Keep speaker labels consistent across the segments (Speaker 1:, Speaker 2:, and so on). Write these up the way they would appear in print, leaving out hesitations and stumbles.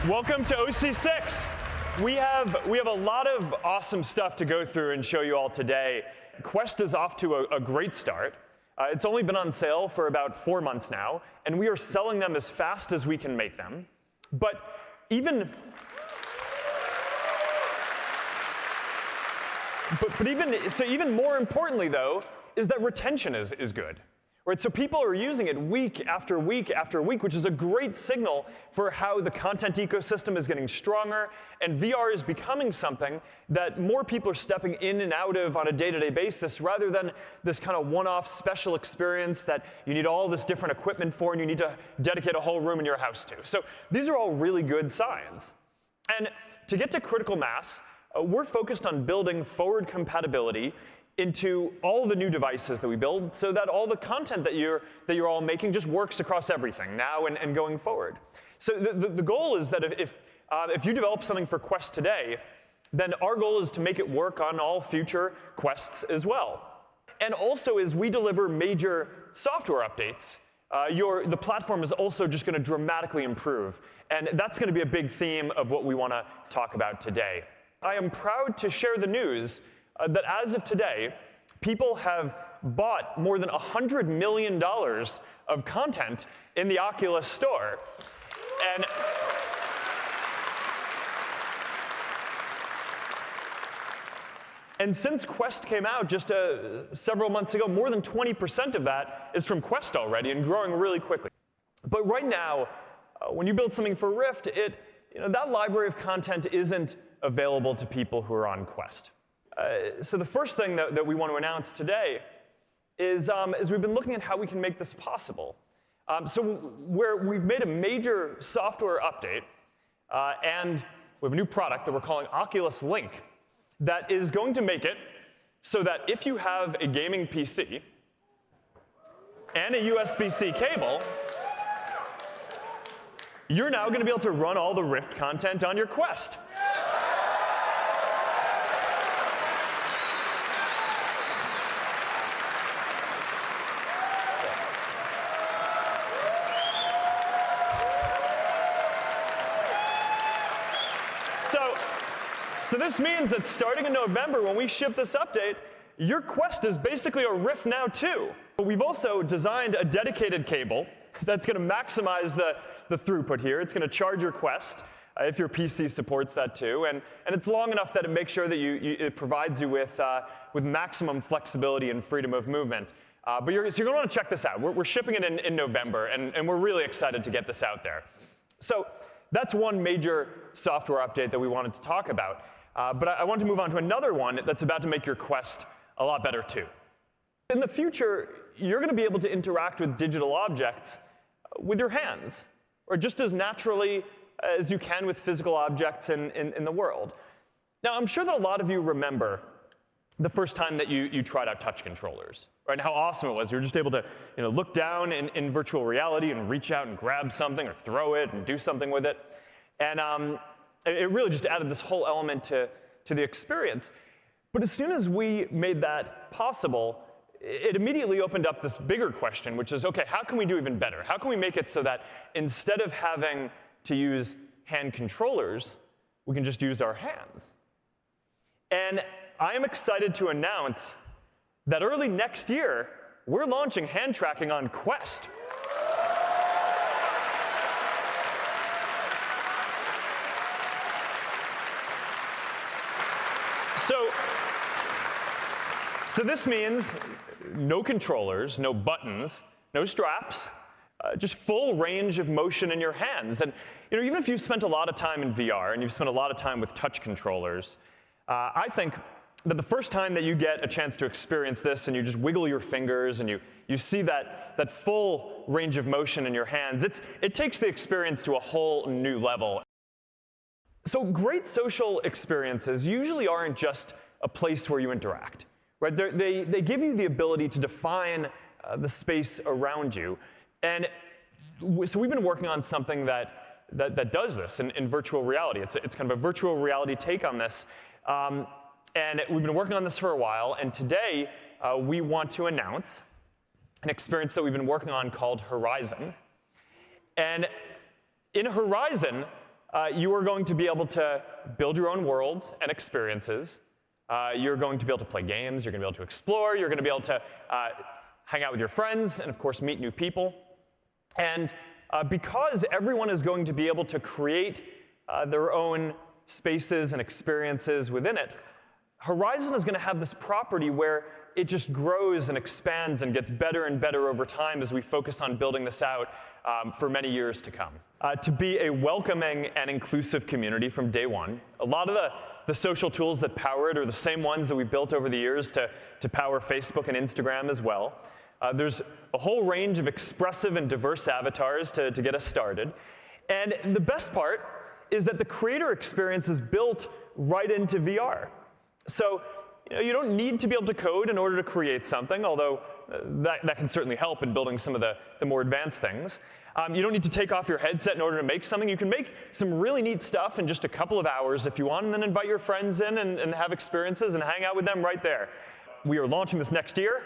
Speaker 1: Welcome to OC6. We have a lot of awesome stuff to go through and show you all today. Quest is off to a great start. It's only been on sale for about 4 months now, and we are selling them as fast as we can make them. But even more importantly, though, is that retention is good. Right? So people are using it week after week after week, which is a great signal for how the content ecosystem is getting stronger, and VR is becoming something that more people are stepping in and out of on a day-to-day basis, rather than this kind of one-off special experience that you need all this different equipment for and you need to dedicate a whole room in your house to. So these are all really good signs. And to get to critical mass, we're focused on building forward compatibility into all the new devices that we build, so that all the content that you're all making just works across everything now and going forward. So the goal is that if you develop something for Quest today, then our goal is to make it work on all future Quests as well. And also, as we deliver major software updates, the platform is also just going to dramatically improve. And that's going to be a big theme of what we want to talk about today. I am proud to share the news that as of today, people have bought more than $100 million of content in the Oculus store. And since Quest came out just several months ago, more than 20% of that is from Quest already and growing really quickly. But right now, when you build something for Rift, that library of content isn't available to people who are on Quest. So the first thing that we want to announce today is we've been looking at how we can make this possible. So we've made a major software update, and we have a new product that we're calling Oculus Link that is going to make it so that if you have a gaming PC and a USB-C cable, you're now going to be able to run all the Rift content on your Quest. So this means that starting in November, when we ship this update, your Quest is basically a Rift now too. But we've also designed a dedicated cable that's going to maximize the throughput here. It's going to charge your Quest, if your PC supports that too. And it's long enough that it makes sure that it provides you with maximum flexibility and freedom of movement. So you're going to want to check this out. We're shipping it in November, and we're really excited to get this out there. So that's one major software update that we wanted to talk about. But I want to move on to another one that's about to make your Quest a lot better too. In the future, you're going to be able to interact with digital objects with your hands, or just as naturally as you can with physical objects in the world. Now, I'm sure that a lot of you remember the first time that you tried out touch controllers, right? And how awesome it was. You were just able to look down in virtual reality and reach out and grab something or throw it and do something with it. And it really just added this whole element to the experience. But as soon as we made that possible, it immediately opened up this bigger question, which is, OK, how can we do even better? How can we make it so that instead of having to use hand controllers, we can just use our hands? And I am excited to announce that early next year, we're launching hand tracking on Quest. So this means no controllers, no buttons, no straps, just full range of motion in your hands. And even if you've spent a lot of time in VR and you've spent a lot of time with touch controllers, I think that the first time that you get a chance to experience this and you just wiggle your fingers and you see that full range of motion in your hands, it takes the experience to a whole new level. So great social experiences usually aren't just a place where you interact. Right? They give you the ability to define the space around you. And so we've been working on something that does this in virtual reality. It's kind of a virtual reality take on this. And we've been working on this for a while. And today, we want to announce an experience that we've been working on called Horizon. And in Horizon, you are going to be able to build your own worlds and experiences. You're going to be able to play games. You're going to be able to explore. You're going to be able to hang out with your friends and, of course, meet new people. And because everyone is going to be able to create their own spaces and experiences within it, Horizon is going to have this property where it just grows and expands and gets better and better over time as we focus on building this out for many years to come. To be a welcoming and inclusive community from day one, a lot of the social tools that power it are the same ones that we built over the years to power Facebook and Instagram as well. There's a whole range of expressive and diverse avatars to get us started. And the best part is that the creator experience is built right into VR. So you don't need to be able to code in order to create something, although that can certainly help in building some of the more advanced things. You don't need to take off your headset in order to make something. You can make some really neat stuff in just a couple of hours if you want, and then invite your friends in and have experiences and hang out with them right there. We are launching this next year.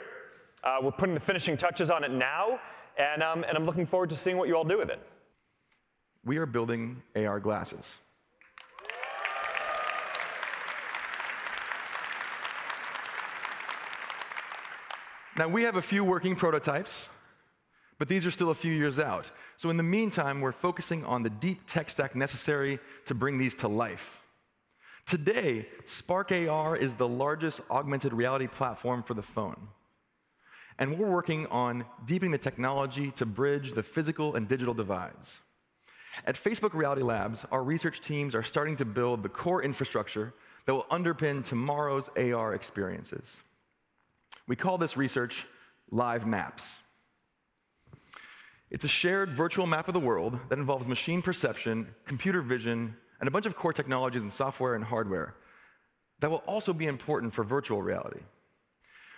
Speaker 1: We're putting the finishing touches on it now, and I'm looking forward to seeing what you all do with it.
Speaker 2: We are building AR glasses. Now, we have a few working prototypes, but these are still a few years out. So in the meantime, we're focusing on the deep tech stack necessary to bring these to life. Today, Spark AR is the largest augmented reality platform for the phone. And we're working on deepening the technology to bridge the physical and digital divides. At Facebook Reality Labs, our research teams are starting to build the core infrastructure that will underpin tomorrow's AR experiences. We call this research Live Maps. It's a shared virtual map of the world that involves machine perception, computer vision, and a bunch of core technologies in software and hardware that will also be important for virtual reality.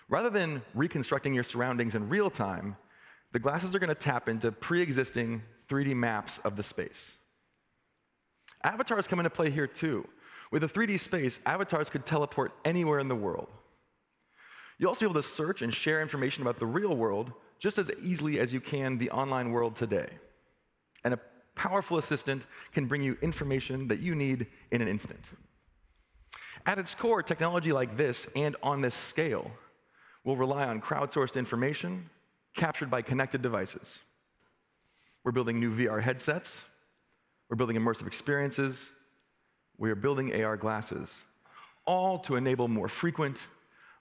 Speaker 2: Rather than reconstructing your surroundings in real time, the glasses are going to tap into pre-existing 3D maps of the space. Avatars come into play here too. With a 3D space, avatars could teleport anywhere in the world. You'll also be able to search and share information about the real world just as easily as you can the online world today. And a powerful assistant can bring you information that you need in an instant. At its core, technology like this and on this scale will rely on crowdsourced information captured by connected devices. We're building new VR headsets. We're building immersive experiences. We are building AR glasses, all to enable more frequent,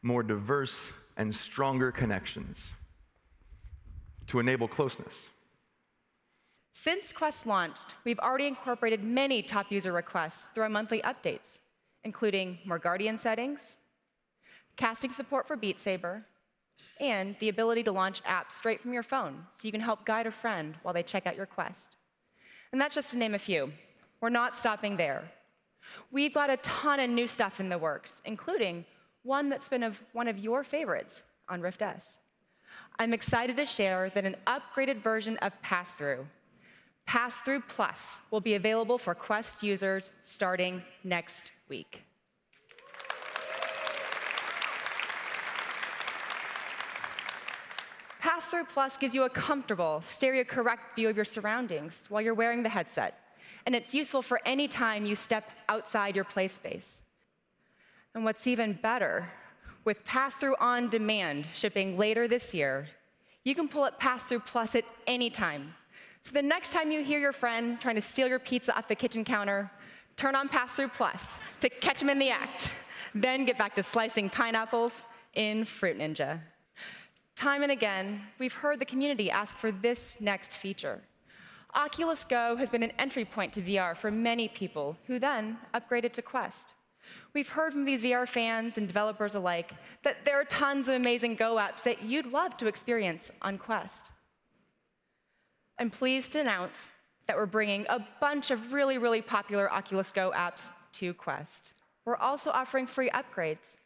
Speaker 2: more diverse, and stronger connections, to enable closeness.
Speaker 3: Since Quest launched, we've already incorporated many top user requests through our monthly updates, including more Guardian settings, casting support for Beat Saber, and the ability to launch apps straight from your phone so you can help guide a friend while they check out your Quest. And that's just to name a few. We're not stopping there. We've got a ton of new stuff in the works, including one that's been one of your favorites on Rift S. I'm excited to share that an upgraded version of Passthrough, Passthrough Plus, will be available for Quest users starting next week. Passthrough Plus gives you a comfortable, stereo-correct view of your surroundings while you're wearing the headset, and it's useful for any time you step outside your play space. And what's even better, with Passthrough On Demand shipping later this year, you can pull up Passthrough Plus at any time. So the next time you hear your friend trying to steal your pizza off the kitchen counter, turn on Passthrough Plus to catch him in the act. Then get back to slicing pineapples in Fruit Ninja. Time and again, we've heard the community ask for this next feature. Oculus Go has been an entry point to VR for many people who then upgraded to Quest. We've heard from these VR fans and developers alike that there are tons of amazing Go apps that you'd love to experience on Quest. I'm pleased to announce that we're bringing a bunch of really, really popular Oculus Go apps to Quest. We're also offering free upgrades,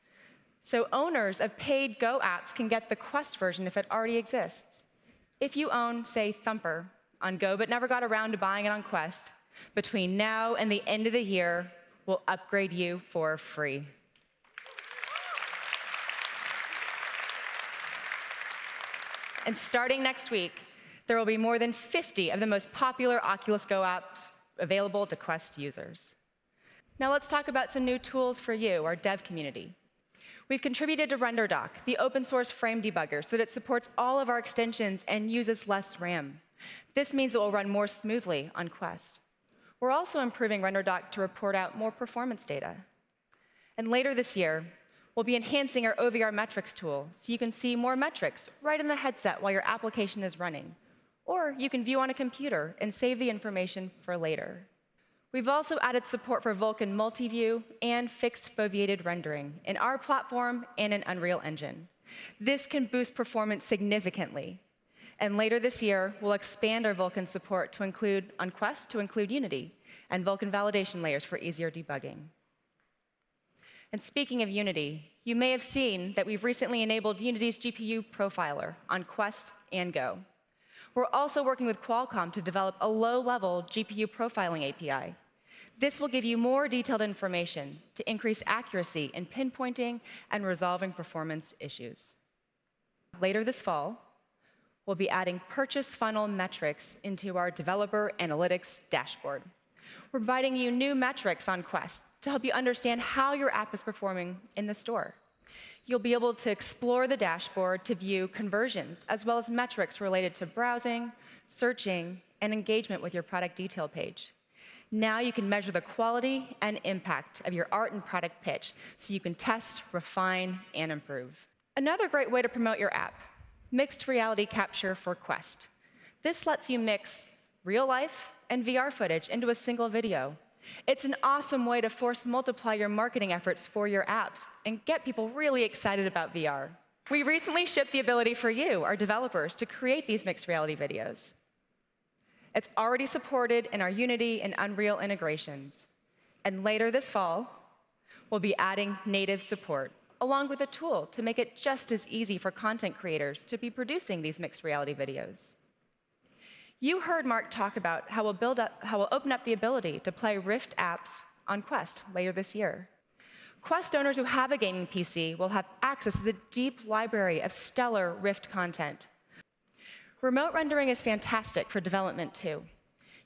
Speaker 3: so owners of paid Go apps can get the Quest version if it already exists. If you own, say, Thumper on Go but never got around to buying it on Quest, between now and the end of the year, we'll upgrade you for free. And starting next week, there will be more than 50 of the most popular Oculus Go apps available to Quest users. Now let's talk about some new tools for you, our dev community. We've contributed to RenderDoc, the open source frame debugger, so that it supports all of our extensions and uses less RAM. This means it will run more smoothly on Quest. We're also improving RenderDoc to report out more performance data. And later this year, we'll be enhancing our OVR metrics tool so you can see more metrics right in the headset while your application is running. Or you can view on a computer and save the information for later. We've also added support for Vulkan multi-view and fixed foveated rendering in our platform and in Unreal Engine. This can boost performance significantly. And later this year, we'll expand our Vulkan support to include on Quest to include Unity and Vulkan validation layers for easier debugging. And speaking of Unity, you may have seen that we've recently enabled Unity's GPU profiler on Quest and Go. We're also working with Qualcomm to develop a low-level GPU profiling API. This will give you more detailed information to increase accuracy in pinpointing and resolving performance issues. Later this fall, we'll be adding purchase funnel metrics into our developer analytics dashboard. We're providing you new metrics on Quest to help you understand how your app is performing in the store. You'll be able to explore the dashboard to view conversions, as well as metrics related to browsing, searching, and engagement with your product detail page. Now you can measure the quality and impact of your art and product pitch so you can test, refine, and improve. Another great way to promote your app, mixed reality capture for Quest. This lets you mix real life and VR footage into a single video. It's an awesome way to force multiply your marketing efforts for your apps and get people really excited about VR. We recently shipped the ability for you, our developers, to create these mixed reality videos. It's already supported in our Unity and Unreal integrations. And later this fall, we'll be adding native support, along with a tool to make it just as easy for content creators to be producing these mixed reality videos. You heard Mark talk about how we'll open up the ability to play Rift apps on Quest later this year. Quest owners who have a gaming PC will have access to the deep library of stellar Rift content. Remote rendering is fantastic for development too.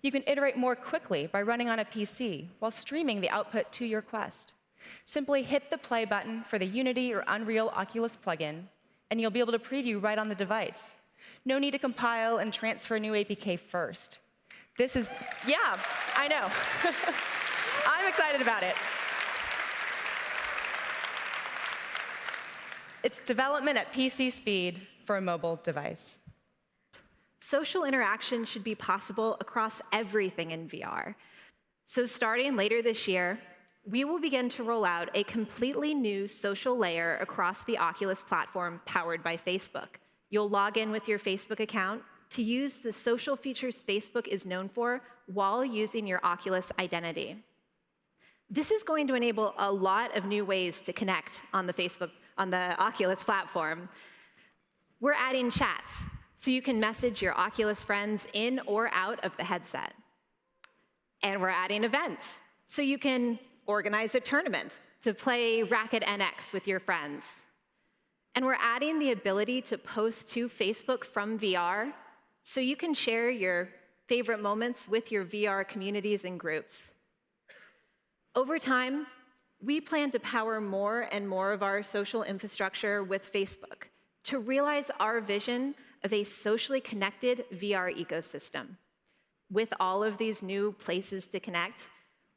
Speaker 3: You can iterate more quickly by running on a PC while streaming the output to your Quest. Simply hit the play button for the Unity or Unreal Oculus plugin, and you'll be able to preview right on the device. No need to compile and transfer new APK first. This is, yeah, I know. I'm excited about it. It's development at PC speed for a mobile device.
Speaker 4: Social interaction should be possible across everything in VR. So starting later this year, we will begin to roll out a completely new social layer across the Oculus platform powered by Facebook. You'll log in with your Facebook account to use the social features Facebook is known for while using your Oculus identity. This is going to enable a lot of new ways to connect on the Oculus platform. We're adding chats, so you can message your Oculus friends in or out of the headset. And we're adding events, so you can organize a tournament to play Racket NX with your friends. And we're adding the ability to post to Facebook from VR, so you can share your favorite moments with your VR communities and groups. Over time, we plan to power more and more of our social infrastructure with Facebook to realize our vision of a socially connected VR ecosystem. With all of these new places to connect,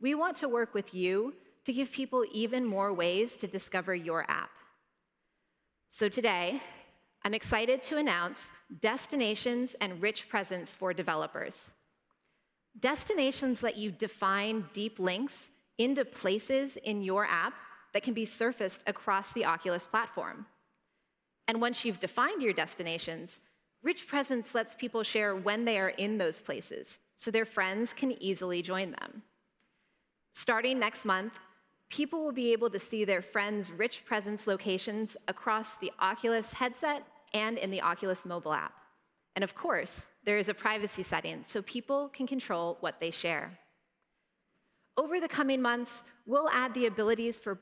Speaker 4: we want to work with you to give people even more ways to discover your app. So today, I'm excited to announce destinations and rich presence for developers. Destinations let you define deep links into places in your app that can be surfaced across the Oculus platform. And once you've defined your destinations, rich presence lets people share when they are in those places, so their friends can easily join them. Starting next month, people will be able to see their friends' rich presence locations across the Oculus headset and in the Oculus mobile app. And of course, there is a privacy setting so people can control what they share. Over the coming months, we'll add the abilities for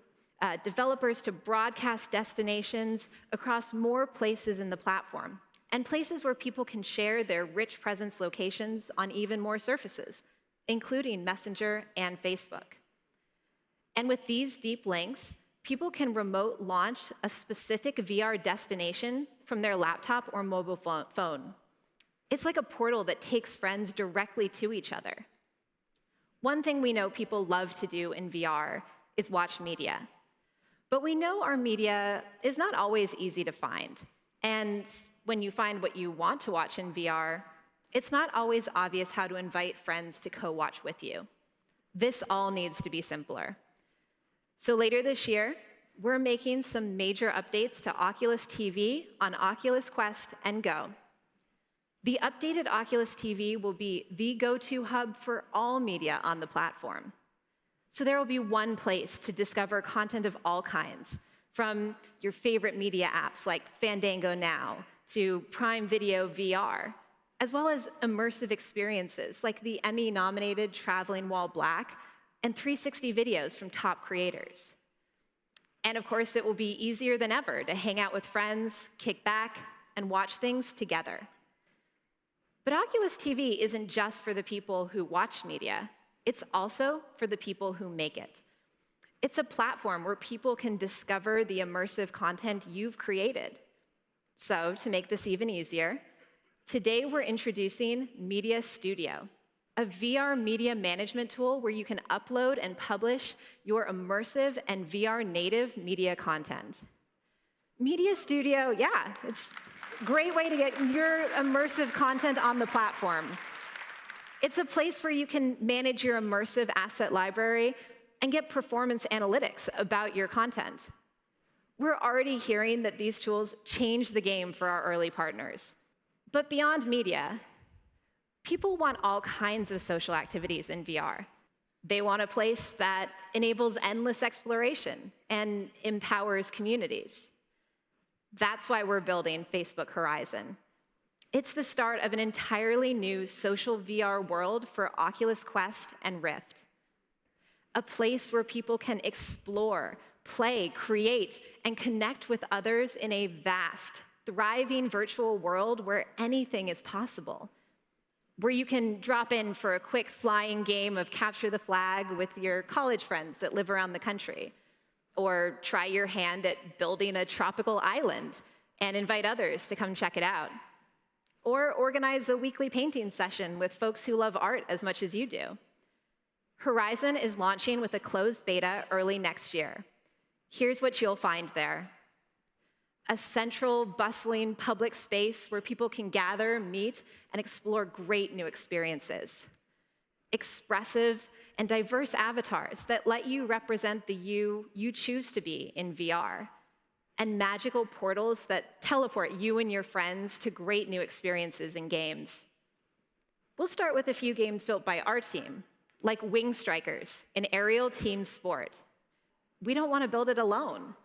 Speaker 4: developers to broadcast destinations across more places in the platform, and places where people can share their rich presence locations on even more surfaces, including Messenger and Facebook. And with these deep links, people can remote launch a specific VR destination from their laptop or mobile phone. It's like a portal that takes friends directly to each other. One thing we know people love to do in VR is watch media. But we know our media is not always easy to find. And when you find what you want to watch in VR, it's not always obvious how to invite friends to co-watch with you. This all needs to be simpler. So later this year, we're making some major updates to Oculus TV on Oculus Quest and Go. The updated Oculus TV will be the go-to hub for all media on the platform. So there will be one place to discover content of all kinds, from your favorite media apps like Fandango Now to Prime Video VR, as well as immersive experiences like the Emmy-nominated Traveling While Black and 360 videos from top creators. And of course, it will be easier than ever to hang out with friends, kick back, and watch things together. But Oculus TV isn't just for the people who watch media. It's also for the people who make it. It's a platform where people can discover the immersive content you've created. So, to make this even easier, today we're introducing Media Studio, a VR media management tool where you can upload and publish your immersive and VR native media content. Media Studio, yeah, it's a great way to get your immersive content on the platform. It's a place where you can manage your immersive asset library and get performance analytics about your content. We're already hearing that these tools change the game for our early partners. But beyond media, people want all kinds of social activities in VR. They want a place that enables endless exploration and empowers communities. That's why we're building Facebook Horizon. It's the start of an entirely new social VR world for Oculus Quest and Rift. A place where people can explore, play, create, and connect with others in a vast, thriving virtual world where anything is possible. Where you can drop in for a quick flying game of capture the flag with your college friends that live around the country, or try your hand at building a tropical island and invite others to come check it out, or organize a weekly painting session with folks who love art as much as you do. Horizon is launching with a closed beta early next year. Here's what you'll find there: a central, bustling public space where people can gather, meet, and explore great new experiences. Expressive and diverse avatars that let you represent the you choose to be in VR. And magical portals that teleport you and your friends to great new experiences in games. We'll start with a few games built by our team, like Wing Strikers, an aerial team sport. We don't want to build it alone.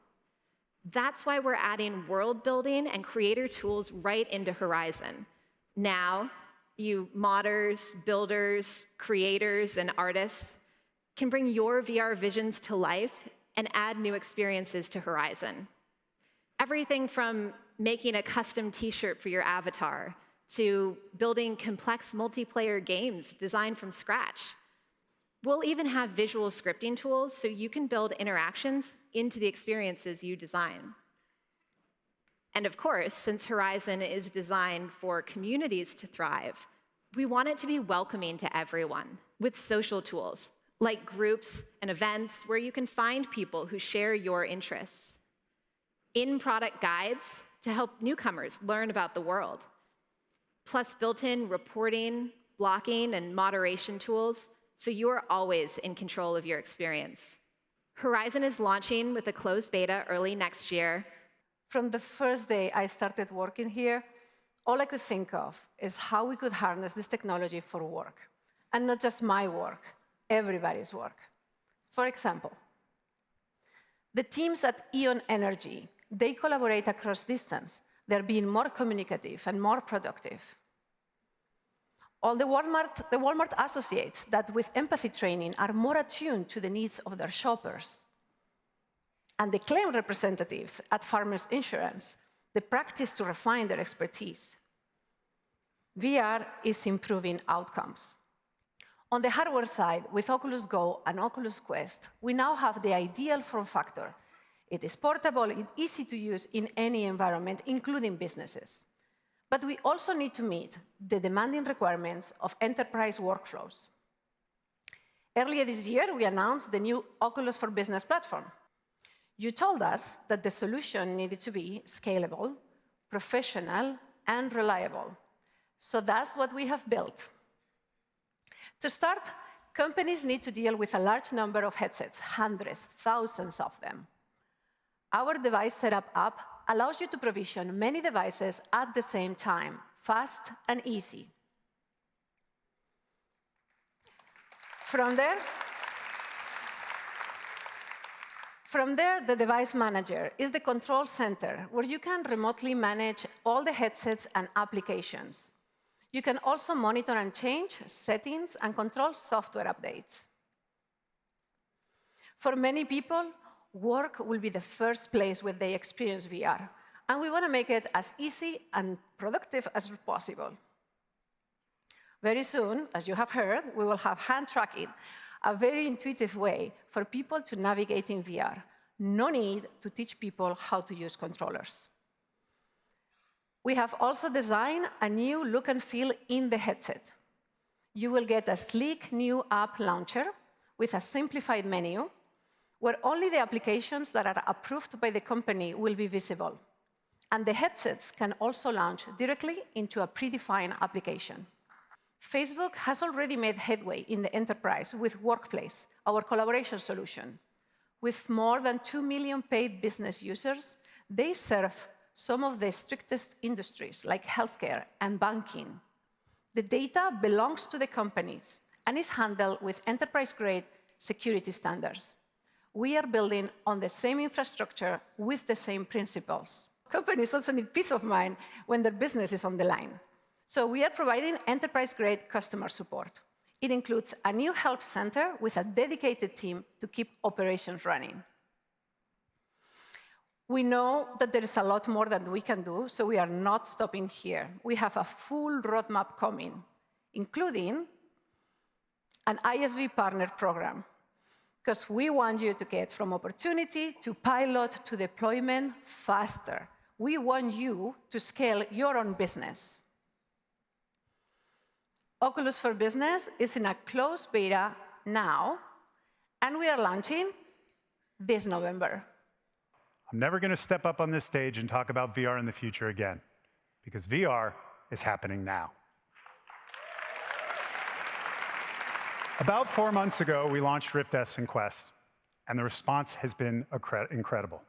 Speaker 4: That's why we're adding world building and creator tools right into Horizon. Now, you modders, builders, creators, and artists can bring your VR visions to life and add new experiences to Horizon. Everything from making a custom t-shirt for your avatar to building complex multiplayer games designed from scratch. We'll even have visual scripting tools so you can build interactions into the experiences you design. And of course, since Horizon is designed for communities to thrive, we want it to be welcoming to everyone with social tools like groups and events where you can find people who share your interests. In-product guides to help newcomers learn about the world, plus built-in reporting, blocking, and moderation tools so you're always in control of your experience. Horizon is launching with a closed beta early next year.
Speaker 5: From the first day I started working here, all I could think of is how we could harness this technology for work. And not just my work, everybody's work. For example, the teams at Ion Energy, they collaborate across distance. They're being more communicative and more productive. All the Walmart associates that with empathy training are more attuned to the needs of their shoppers. And the claim representatives at Farmers Insurance, they practice to refine their expertise. VR is improving outcomes. On the hardware side, with Oculus Go and Oculus Quest, we now have the ideal form factor. It is portable, it's easy to use in any environment, including businesses. But we also need to meet the demanding requirements of enterprise workflows. Earlier this year, we announced the new Oculus for Business platform. You told us that the solution needed to be scalable, professional, and reliable. So that's what we have built. To start, companies need to deal with a large number of headsets, hundreds, thousands of them. Our device setup app allows you to provision many devices at the same time, fast and easy. From there, the device manager is the control center where you can remotely manage all the headsets and applications. You can also monitor and change settings and control software updates. For many people, work will be the first place where they experience VR, and we want to make it as easy and productive as possible. Very soon, as you have heard, we will have hand tracking, a very intuitive way for people to navigate in VR. No need to teach people how to use controllers. We have also designed a new look and feel in the headset. You will get a sleek new app launcher with a simplified menu, where only the applications that are approved by the company will be visible. And the headsets can also launch directly into a predefined application. Facebook has already made headway in the enterprise with Workplace, our collaboration solution. With more than 2 million paid business users, they serve some of the strictest industries, like healthcare and banking. The data belongs to the companies and is handled with enterprise-grade security standards. We are building on the same infrastructure with the same principles. Companies also need peace of mind when their business is on the line. So we are providing enterprise-grade customer support. It includes a new help center with a dedicated team to keep operations running. We know that there is a lot more that we can do, so we are not stopping here. We have a full roadmap coming, including an ISV partner program, because we want you to get from opportunity to pilot to deployment faster. We want you to scale your own business. Oculus for Business is in a closed beta now, and we are launching this November.
Speaker 6: I'm never going to step up on this stage and talk about VR in the future again, because VR is happening now. About 4 months ago, we launched Rift S and Quest, and the response has been incredible.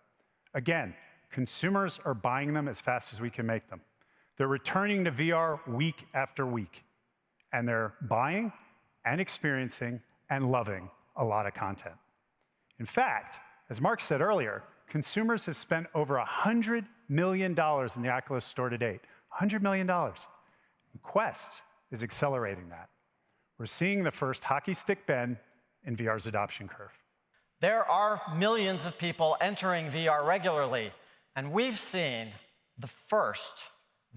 Speaker 6: Again, consumers are buying them as fast as we can make them. They're returning to VR week after week, and they're buying and experiencing and loving a lot of content. In fact, as Mark said earlier, consumers have spent over $100 million in the Oculus Store to date. $100 million. And Quest is accelerating that. We're seeing the first hockey stick bend in VR's adoption curve.
Speaker 7: There are millions of people entering VR regularly, and we've seen the first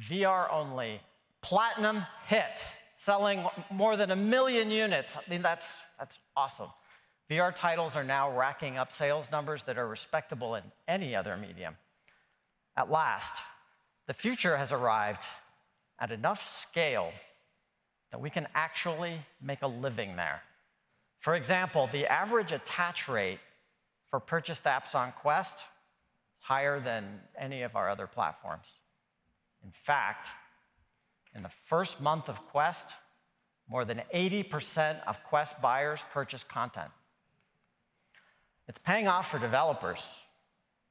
Speaker 7: VR-only platinum hit, selling more than 1 million units. I mean, that's awesome. VR titles are now racking up sales numbers that are respectable in any other medium. At last, the future has arrived at enough scale that we can actually make a living there. For example, the average attach rate for purchased apps on Quest is higher than any of our other platforms. In fact, in the first month of Quest, more than 80% of Quest buyers purchased content. It's paying off for developers,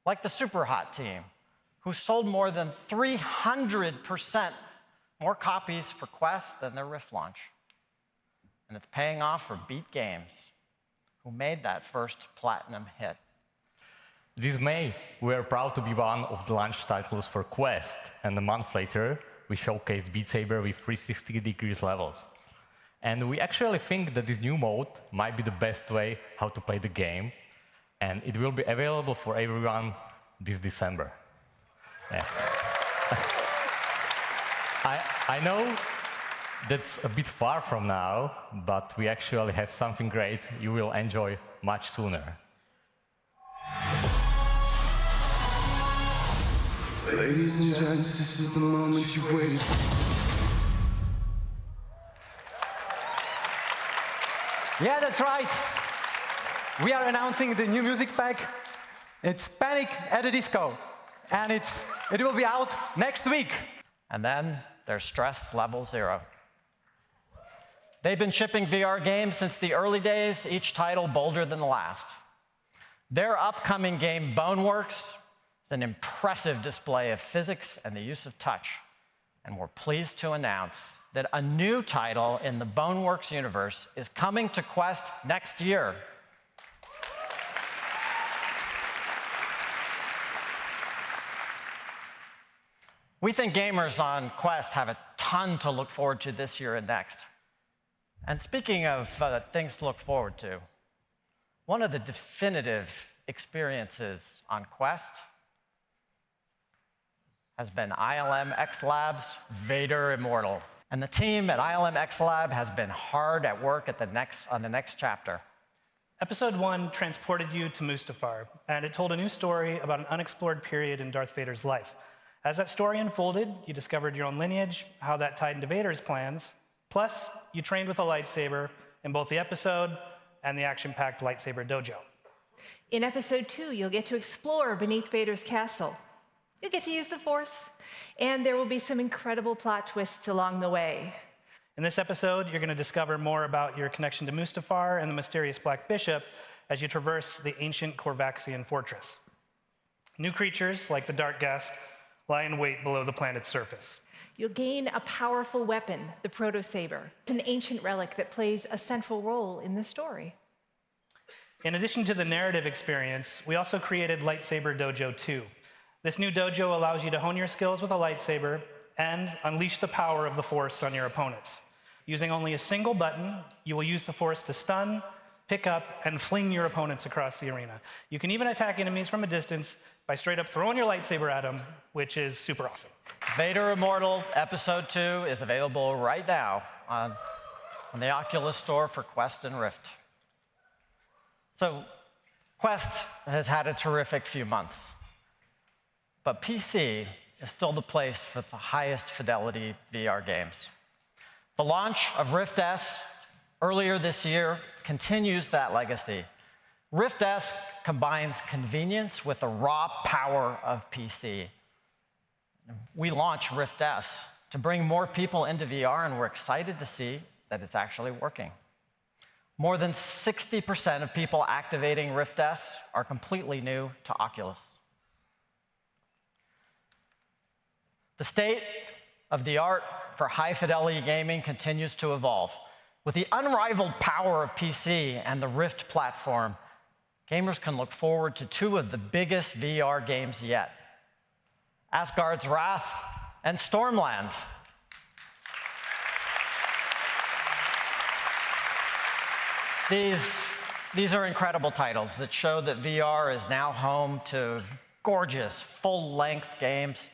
Speaker 7: like the Superhot team, who sold more than 300% more copies for Quest than their Rift launch. And it's paying off for Beat Games, who made that first platinum hit.
Speaker 8: This May, we are proud to be one of the launch titles for Quest, and a month later, we showcased Beat Saber with 360 degrees levels. And we actually think that this new mode might be the best way how to play the game, and it will be available for everyone this December. Yeah. That's a bit far from now, but we actually have something great you will enjoy much sooner.
Speaker 9: Ladies and gents, this is the moment you've waited for.
Speaker 10: Yeah, that's right. We are announcing the new music pack. It's Panic at the Disco, and it will be out next week.
Speaker 7: And then there's Stress Level 0. They've been shipping VR games since the early days, each title bolder than the last. Their upcoming game, Boneworks, is an impressive display of physics and the use of touch. And we're pleased to announce that a new title in the Boneworks universe is coming to Quest next year. We think gamers on Quest have a ton to look forward to this year and next. And speaking of things to look forward to, one of the definitive experiences on Quest has been ILM X Lab's Vader Immortal. And the team at ILM X Lab has been hard at work on the next chapter.
Speaker 11: Episode 1 transported you to Mustafar, and it told a new story about an unexplored period in Darth Vader's life. As that story unfolded, you discovered your own lineage, how that tied into Vader's plans. Plus, you trained with a lightsaber in both the episode and the action-packed lightsaber dojo.
Speaker 12: In episode 2, you'll get to explore beneath Vader's castle. You'll get to use the Force, and there will be some incredible plot twists along the way.
Speaker 11: In this episode, you're going to discover more about your connection to Mustafar and the mysterious Black Bishop as you traverse the ancient Corvaxian fortress. New creatures, like the Dark Guest, lie in wait below the planet's surface.
Speaker 12: You'll gain a powerful weapon, the Proto-Saber. It's an ancient relic that plays a central role in the story.
Speaker 11: In addition to the narrative experience, we also created Lightsaber Dojo 2. This new dojo allows you to hone your skills with a lightsaber and unleash the power of the Force on your opponents. Using only a single button, you will use the Force to stun, pick up, and fling your opponents across the arena. You can even attack enemies from a distance by straight up throwing your lightsaber at them, which is super awesome.
Speaker 7: Vader Immortal Episode 2 is available right now on the Oculus Store for Quest and Rift. So Quest has had a terrific few months, but PC is still the place for the highest fidelity VR games. The launch of Rift S earlier this year continues that legacy. Rift S combines convenience with the raw power of PC. We launched Rift S to bring more people into VR, and we're excited to see that it's actually working. More than 60% of people activating Rift S are completely new to Oculus. The state of the art for high-fidelity gaming continues to evolve. With the unrivaled power of PC and the Rift platform, gamers can look forward to two of the biggest VR games yet: Asgard's Wrath and Stormland. These are incredible titles that show that VR is now home to gorgeous, full-length games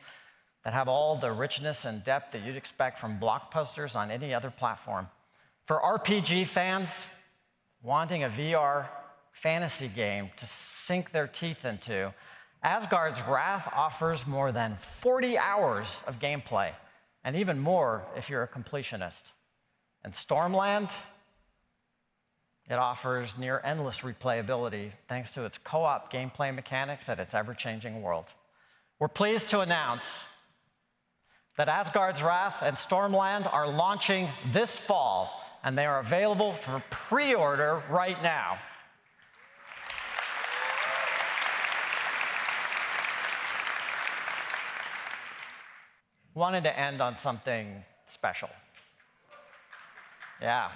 Speaker 7: that have all the richness and depth that you'd expect from blockbusters on any other platform. For RPG fans wanting a VR fantasy game to sink their teeth into, Asgard's Wrath offers more than 40 hours of gameplay, and even more if you're a completionist. And Stormland, it offers near endless replayability thanks to its co-op gameplay mechanics and its ever-changing world. We're pleased to announce that Asgard's Wrath and Stormland are launching this fall, and they are available for pre-order right now. Wanted to end on something special. Yeah.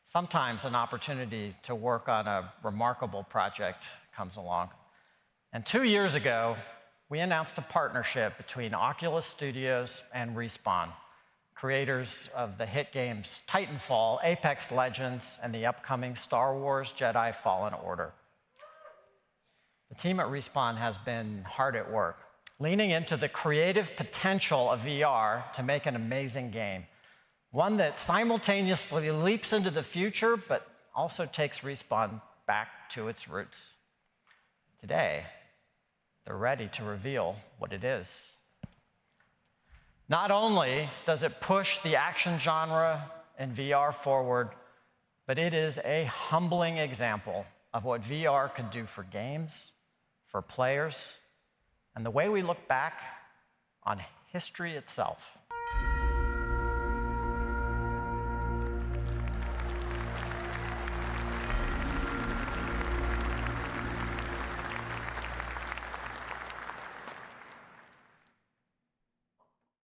Speaker 7: Sometimes an opportunity to work on a remarkable project comes along. And 2 years ago, we announced a partnership between Oculus Studios and Respawn, creators of the hit games Titanfall, Apex Legends, and the upcoming Star Wars Jedi Fallen Order. The team at Respawn has been hard at work, leaning into the creative potential of VR to make an amazing game, one that simultaneously leaps into the future, but also takes Respawn back to its roots. Today, they're ready to reveal what it is. Not only does it push the action genre in VR forward, but it is a humbling example of what VR can do for games, for players, and the way we look back on history itself.